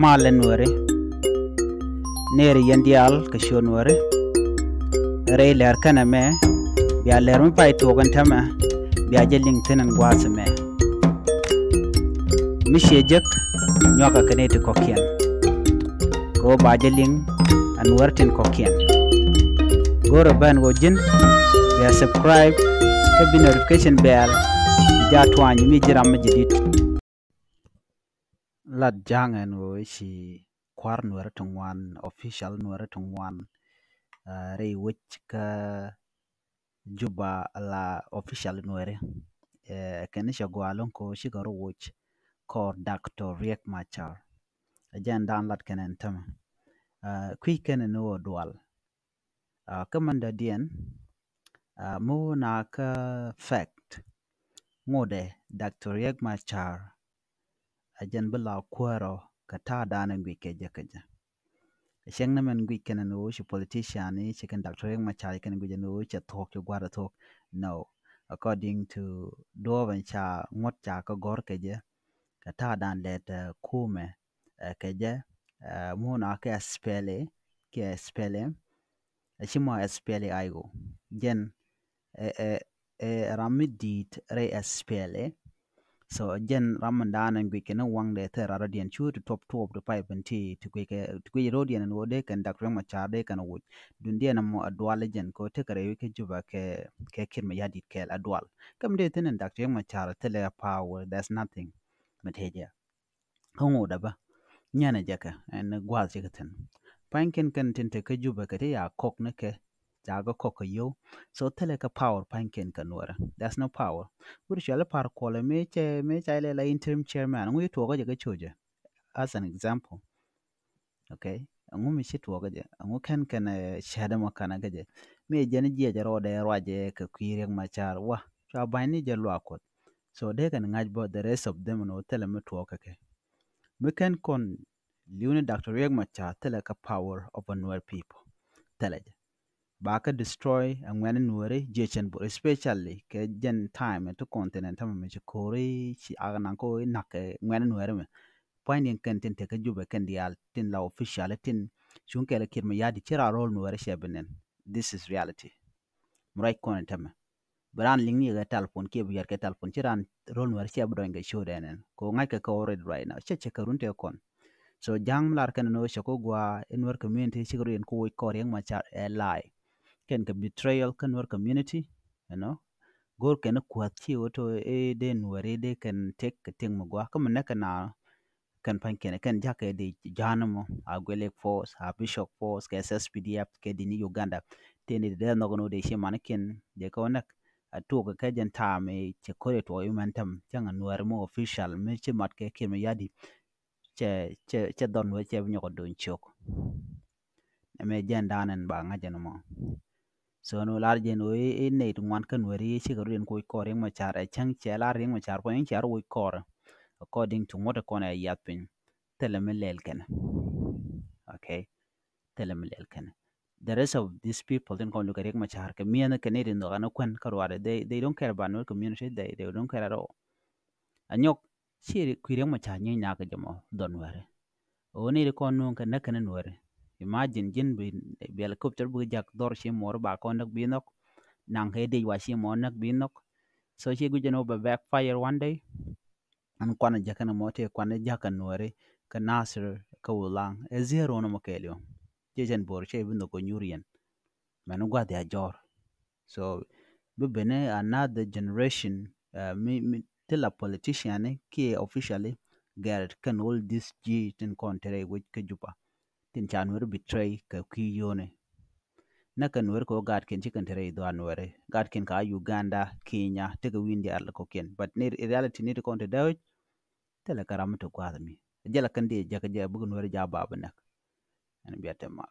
malen wore neri yandial kashon wore rey ler kana me biya ler mi pai togan tama biya jeling tenen gwasa me mishejek nyoka kanete kokien go ba jeling an wartin kokien goro ban go jin biya subscribe kabi notification bell ja twani mi jiram jidit lat jangen wo shi kwar nuwar tungwan official nuwar tungwan rey wich ka juba la official nuwar kenisha gwalon ko shigaro wich ko Dr. Riek Machar ajan dan lat kenen tama kwi kenen no dual kamanda dien mo na ka fact ngode Dr. Riek Machar ajan bela kwaro kata dana ngwi keja sheng na men ngwi kenen no shi politician ni chicken Dr. Riek Machar kenen ngwi no cha talk yo gwara talk no according to dovan cha ngot cha ka gor keja kata dan let kume keja mo na ka spele shimo spele aigo jen ramidit re spele so jen ramandana ngwi kenen wang de tera radian chu to top the pipe and tea to kwe rodian and wode kan Dr. Machar de kan wood dundia na mo adwal jen ko te kare ke juba ke kirma yadit kel adwal kam de tenen Dr. Machar tele power there's nothing mateja hongo daba nyana jaka en gwal chikatan panken kan tinte ke juba ke ya kok ne ke jaga kok yo so tele ka power panken kan wara there's no power bur shala par kole me chale la interim chairman ngi to ga choje as an example okay ngu mi shit woga je ngu kan shada mo kana gaje me jeni je jaro de roje ka kwireng machar wa cha bani je lo akot so they can ngaj bo the rest of them no tele me to ke me kan kon liuni Dr. Riek Machar tele ka power of another people tele baka destroy and when nuore jechen bo especially ke gen time to continent me kore chi agana ko nak when nuore me point kan tin te ka juba kan dial tin la official tin shun kele kirma yadi chira role nuore shebenen this is reality murai kon tama bran lingi ga telefon ke bu ke telefon chiran role nuore shebdo nga show denen ko ngai ka already right now cheche karunte kon so jang lar kan no shako gwa inwar community siguro en ko yang macha lie ken ka betrayal kan war community you know gor ken ko ti oto den ware de kan tek ting mo gwa kam ne kana kan pan ken jake de janamo agwele force a bishop force ke SSPDF ke dini Uganda teni de no no de shemane ken de ko nak atu ka jen tame che kore to yumantam changa nuar mo official me che mat ke me yadi che don we che nyo don chok me jen danen ba ngajen mo so no lar jen we ne to wan kan wari chi ga ren ko ring ma char chang che lar ring ma char ko en char we kor according to what ko na yapin telemelel ken okay telemelel ken the rest of these people then ko look at ma char ke mi na Canadian no ana kwen karware they don't care about no community they don't care at all anyok chi ring ma char nyi na ga jamo don ware o ni ko no kan na kan ware imagine jin bi helicopter bu jak dor shi mor ba ko nak bi nok nang he de wa shi mo nak bi nok so shi gu jeno ba backfire one day an kwana jakana mote kwana jakan ware ka nasir ka wulang e zero no mokelio jejen bor che bi no ko nyurien manu gwa de ajor so bi bene another generation tilla politician ki officially get can all this g tin kontere which ka juba tin chanwer betray ka kiyone na kanwer ko gad ken chicken tere do anwere gad ken ka Uganda Kenya tega windi arla ko ken but in reality need ko daw tele karam to kwa mi jela kan de jaka je bugun wer ja babu nak an biya tema